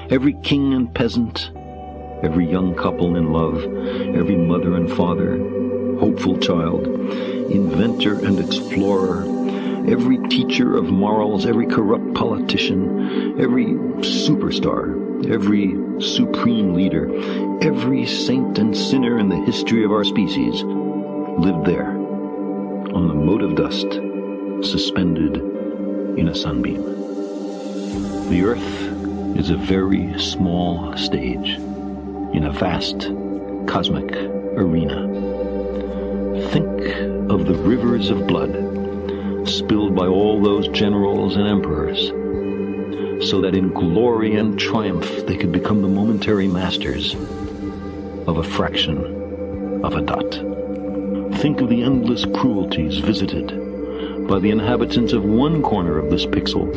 every king and peasant, every young couple in love, every mother and father, hopeful child, inventor and explorer, every teacher of morals, every corrupt politician, every superstar, every supreme leader, every saint and sinner in the history of our species lived there, on the mote of dust, suspended in a sunbeam. The Earth is a very small stage in a vast cosmic arena. Think of the rivers of blood spilled by all those generals and emperors, so that in glory and triumph they could become the momentary masters of a fraction of a dot. Think of the endless cruelties visited by the inhabitants of one corner of this pixel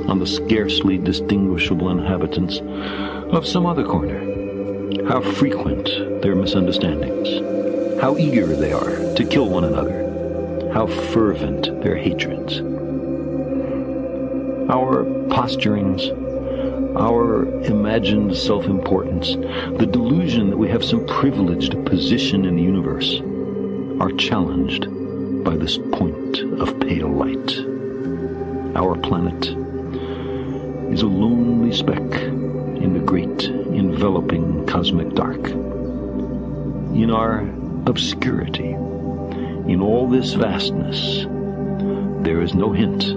on the scarcely distinguishable inhabitants of some other corner. How frequent their misunderstandings, how eager they are to kill one another, how fervent their hatreds. Our posturings, our imagined self-importance, the delusion that we have some privileged position in the universe, are challenged by this point of pale light. Our planet is a lonely speck in the great enveloping cosmic dark. In our obscurity, in all this vastness, there is no hint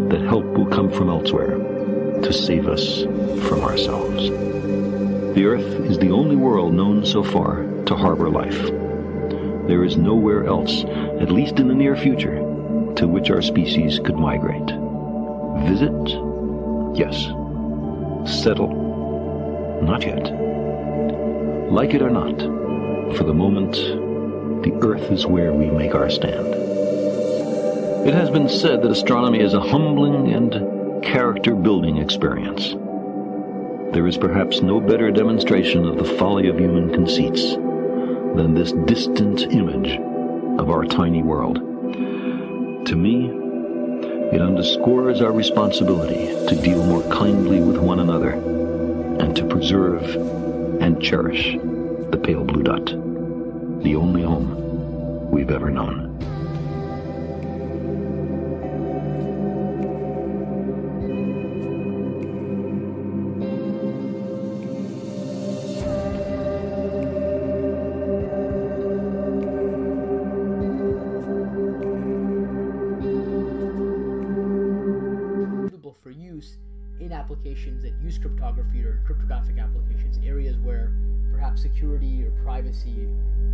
that help will come from elsewhere to save us from ourselves. The Earth is the only world known so far to harbor life. There is nowhere else, at least in the near future, to which our species could migrate. Visit? Yes. Settle? Not yet. Like it or not, for the moment, the Earth is where we make our stand. It has been said that astronomy is a humbling and character-building experience. There is perhaps no better demonstration of the folly of human conceits than this distant image of our tiny world. To me, it underscores our responsibility to deal more kindly with one another and to preserve and cherish the pale blue dot, the only home we've ever known. For use in applications that use cryptography or cryptographic applications, areas where perhaps security or privacy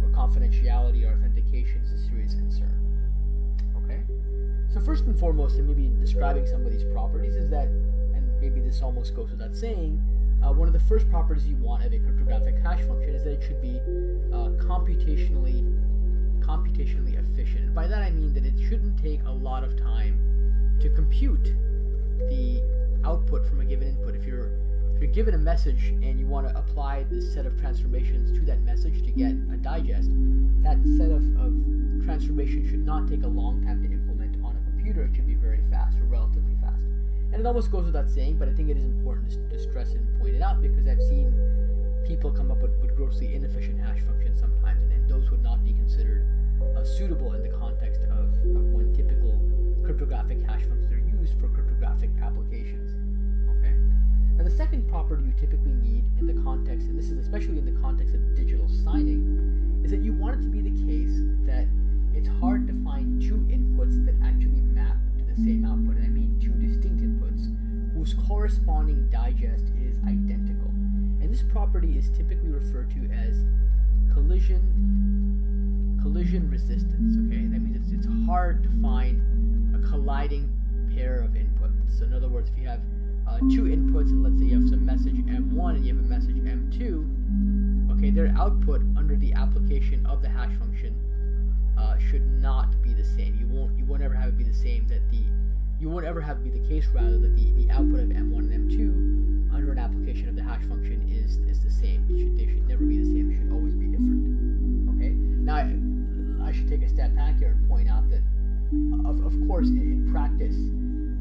or confidentiality or authentication is a serious concern. Okay? So first and foremost, and maybe describing some of these properties, is that, and maybe this almost goes without saying, one of the first properties you want of a cryptographic hash function is that it should be computationally efficient. And by that I mean that it shouldn't take a lot of time to compute the output from a given input. If you're given a message and you want to apply this set of transformations to that message to get a digest, that set of transformations should not take a long time to implement on a computer. It should be very fast, or relatively fast. And it almost goes without saying, but I think it is important to stress it and point it out, because I've seen people come up with grossly inefficient hash functions sometimes, and those would not be considered suitable in the context of when typical cryptographic hash functions are used for cryptographic applications. Okay? Now the second property you typically need in the context, and this is especially in the context of digital signing, is that you want it to be the case that it's hard to find two inputs that actually map to the same output. And I mean two distinct inputs whose corresponding digest is identical. And this property is typically referred to as collision resistance. Okay? That means it's hard to find a colliding pair of inputs. So in other words, if you have two inputs, and let's say you have some message M1 and you have a message M2, okay, their output under the application of the hash function should not be the same. You won't ever have it be the same. You won't ever have it be the case, rather, that the output of M1 and M2 under an application of the hash function is the same. They should never be the same. It should always be different. Okay. Now I should take a step back here and point out that, of course, in practice,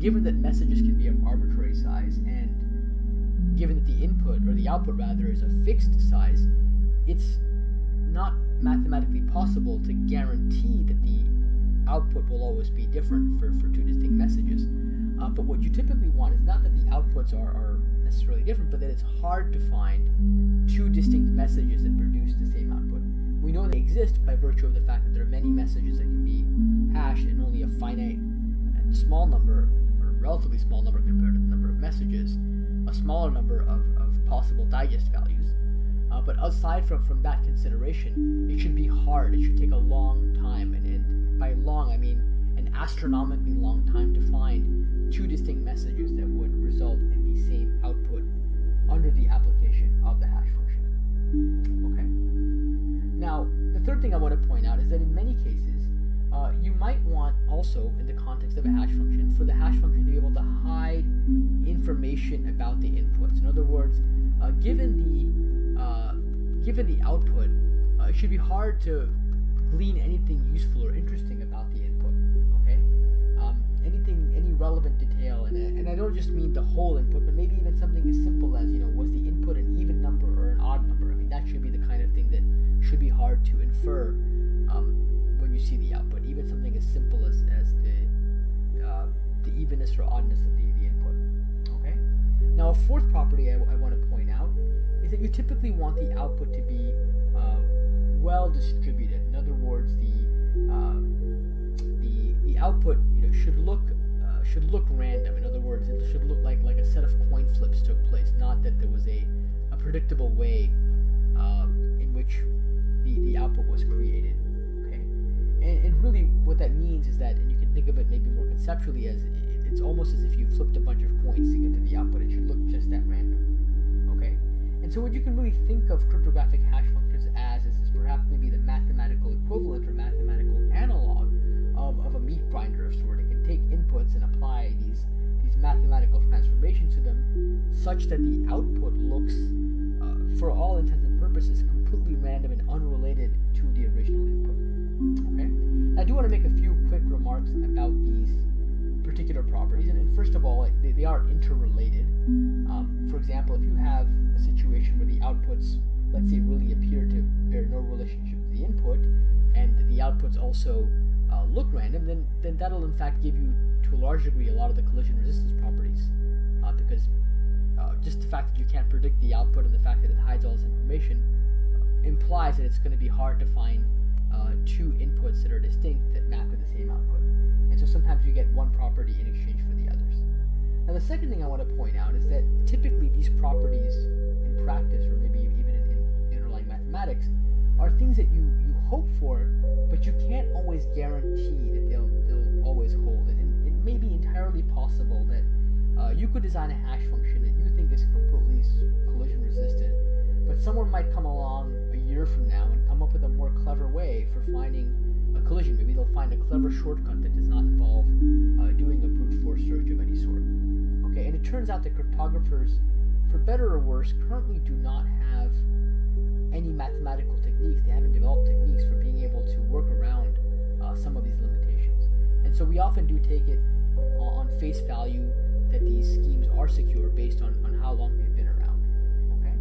given that messages can be of arbitrary size, and given that the input, or the output rather, is a fixed size, it's not mathematically possible to guarantee that the output will always be different for two distinct messages. But what you typically want is not that the outputs are necessarily different, but that it's hard to find two distinct messages that produce the same output. We know they exist by virtue of the fact that there are many messages that can be hashed in only a finite and small number, or a relatively small number compared to the number of messages, a smaller number of possible digest values. But aside from that consideration, it should be hard. It should take a long time, and by long I mean an astronomically long time, to find two distinct messages that would result in the same output under the application of the hash function. Okay? Now, the third thing I want to point out is that in many cases, you might want also, in the context of a hash function, for the hash function to be able to hide information about the inputs. In other words, given the output, it should be hard to glean anything useful or interesting about the input. Okay, any relevant detail, and I don't just mean the whole input, but maybe even something as simple as, was the input an even number or an odd number? I mean, that should be the kind of thing that should be hard to infer when you see the output. Even something as simple as the evenness or oddness of the input. Okay. Now, a fourth property I want to point out is that you typically want the output to be well distributed. In other words, the output should look random. In other words, it should look like a set of coin flips took place, not that there was a predictable way in which the output was created. Okay, and really what that means is that, and you can think of it maybe more conceptually as it's almost as if you flipped a bunch of coins to get to the output. It should look just that random. Okay, and so what you can really think of cryptographic hash functions as is perhaps maybe the mathematical equivalent or mathematical analog of a meat grinder of sort. It can take inputs and apply these mathematical transformations to them such that the output looks, for all intents and purposes, completely random and unrelated to the original input. Okay? Now, I do want to make a few quick remarks about these particular properties, and first of all, they are interrelated. For example, if you have a situation where the outputs, let's say, really appear to bear no relationship to the input, and the outputs also look random, then that'll in fact give you, to a large degree, a lot of the collision resistance properties, because just the fact that you can't predict the output and the fact that it hides all this information implies that it's going to be hard to find two inputs that are distinct that map to the same output. And so sometimes you get one property in exchange for the others. Now, the second thing I want to point out is that typically these properties in practice, or maybe even in underlying mathematics, are things that you hope for, but you can't always guarantee that they'll always hold. And it may be entirely possible that you could design a hash function that you think is completely collision resistant, but someone might come along a year from now and come up with a more clever way for finding a collision. Maybe they'll find a clever shortcut that does not involve doing a brute force search of any sort. Okay, and it turns out that cryptographers, for better or worse, currently do not have any mathematical techniques. They haven't developed techniques for being able to work around some of these limitations. And so we often do take it on face value that these schemes are secure based on how long they've been around. Okay?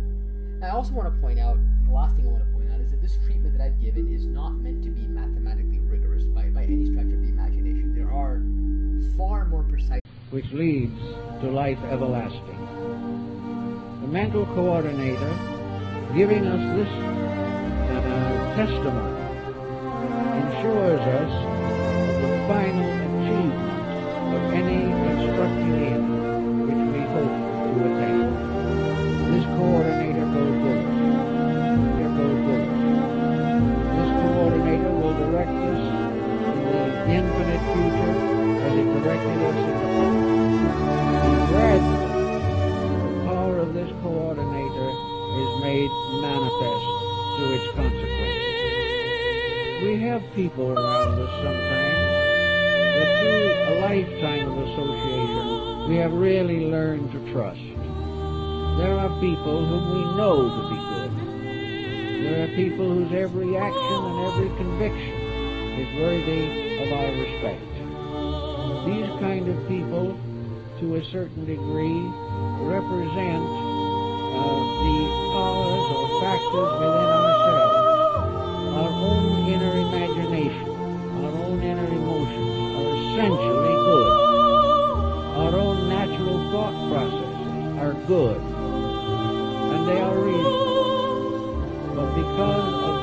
Now, I also want to point out, and the last thing I want to point out, is that this treatment that I've given is not meant to be mathematically rigorous by any stretch of the imagination. There are far more precise, which leads to life everlasting. The mental coordinator giving us this testimony ensures us of the final achievement of any constructed end which we hope to attain. This coordinator goes with us. Here goes with us. This coordinator will direct us in the infinite future as it directed us in the past. And gradually, the power of this coordinator is made manifest through its consequences. We have people around us sometimes that through a lifetime of association we have really learned to trust. There are people whom we know to be good. There are people whose every action and every conviction is worthy of our respect. These kind of people, to a certain degree, represent they are reasonable. But because of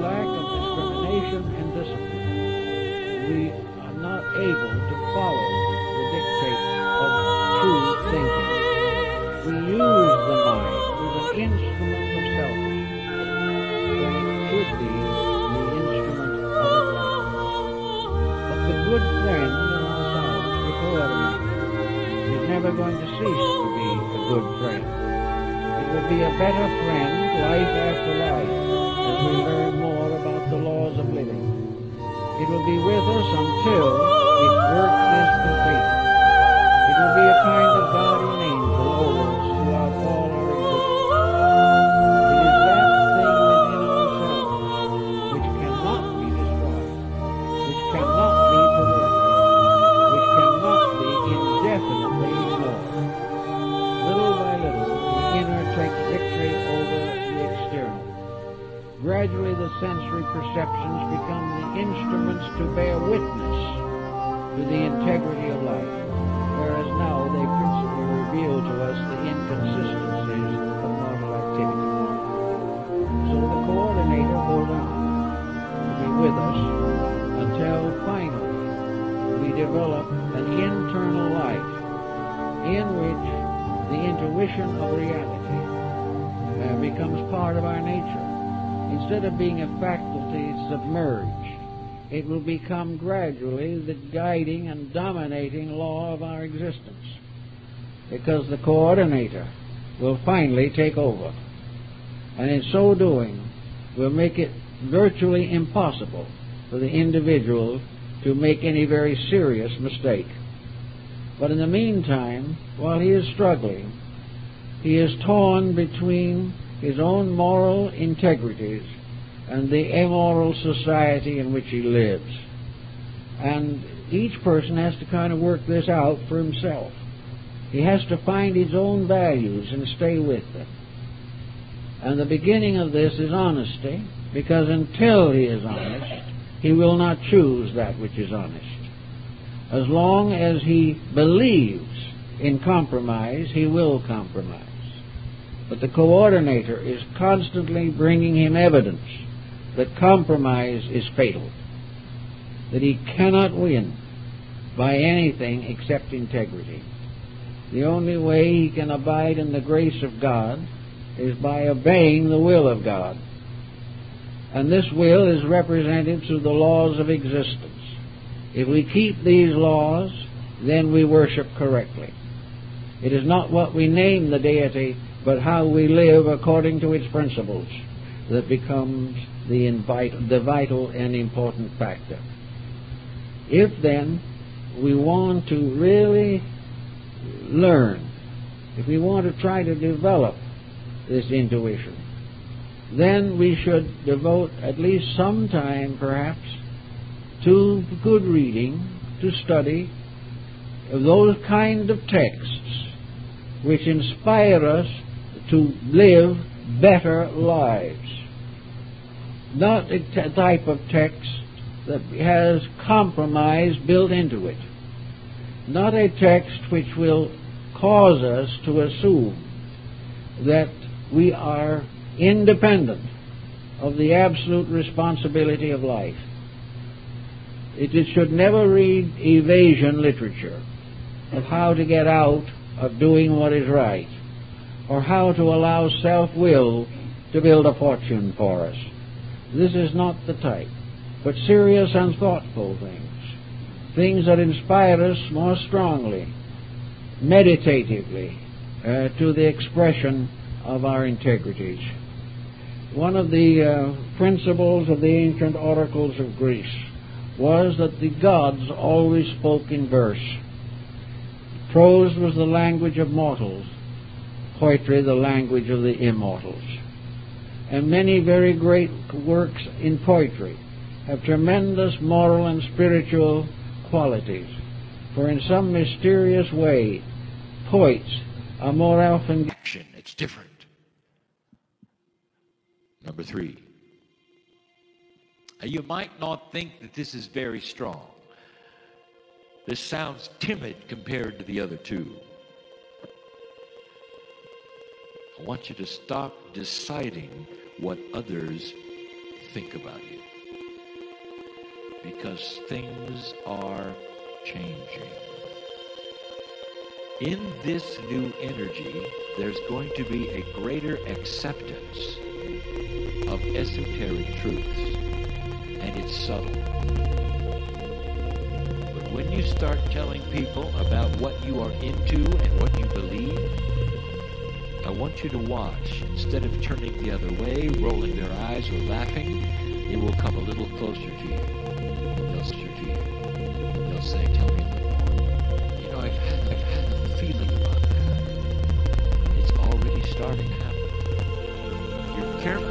lack of discrimination and discipline, we are not able to follow the dictates of true thinking. We use the mind as an instrument of selfishness, when it should be the instrument of enlightenment. But the good friend in ourselves, the coordinator, is never going to cease to be a good friend. It will be a better friend life after life as we learn more about the laws of living. It will be with us until its work is completed. It will be a kind of guardian angel over us throughout all our existence. It is that thing within ourselves which cannot be destroyed, which cannot be perverted, which cannot be indefinitely ignored. Little by little, the inner takes victory over the external. Gradually, the sensory perceptions become the instruments to bear witness to the integrity of life, whereas now they principally reveal to us the inconsistencies of mortal activity. So the coordinator goes on to be with us until finally we develop an internal life in which the intuition of reality becomes part of our nature. Instead of being a faculty submerged, it will become gradually the guiding and dominating law of our existence, because the coordinator will finally take over, and in so doing will make it virtually impossible for the individual to make any very serious mistake. But in the meantime, while he is struggling, he is torn between his own moral integrities and the immoral society in which he lives. And each person has to kind of work this out for himself. He has to find his own values and stay with them. And the beginning of this is honesty, because until he is honest, he will not choose that which is honest. As long as he believes in compromise, he will compromise. But the coordinator is constantly bringing him evidence that compromise is fatal, that he cannot win by anything except integrity. The only way he can abide in the grace of God is by obeying the will of God. And this will is represented through the laws of existence. If we keep these laws, then we worship correctly. It is not what we name the deity, but how we live according to its principles that becomes the vital and important factor. If then we want to really learn, if we want to try to develop this intuition, then we should devote at least some time, perhaps, to good reading, to study of those kind of texts which inspire us to live better lives. Not a type of text that has compromise built into it. Not a text which will cause us to assume that we are independent of the absolute responsibility of life. It should never read evasion literature of how to get out of doing what is right, or how to allow self-will to build a fortune for us. This is not the type, but serious and thoughtful things that inspire us more strongly, meditatively, to the expression of our integrities. One of the principles of the ancient oracles of Greece was that the gods always spoke in verse. Prose was the language of mortals, poetry the language of the immortals. And many very great works in poetry have tremendous moral and spiritual qualities, for in some mysterious way, poets are more often action. It's different. Number 3. You might not think that this is very strong. This sounds timid compared to the other two. I want you to stop deciding what others think about you. Because things are changing. In this new energy, there's going to be a greater acceptance of esoteric truths, and it's subtle. But when you start telling people about what you are into and what you believe, I want you to watch. Instead of turning the other way, rolling their eyes, or laughing, they will come a little closer to you. They'll say, tell me a little more. You know, I've had a feeling about that. It's already starting to happen. You're careful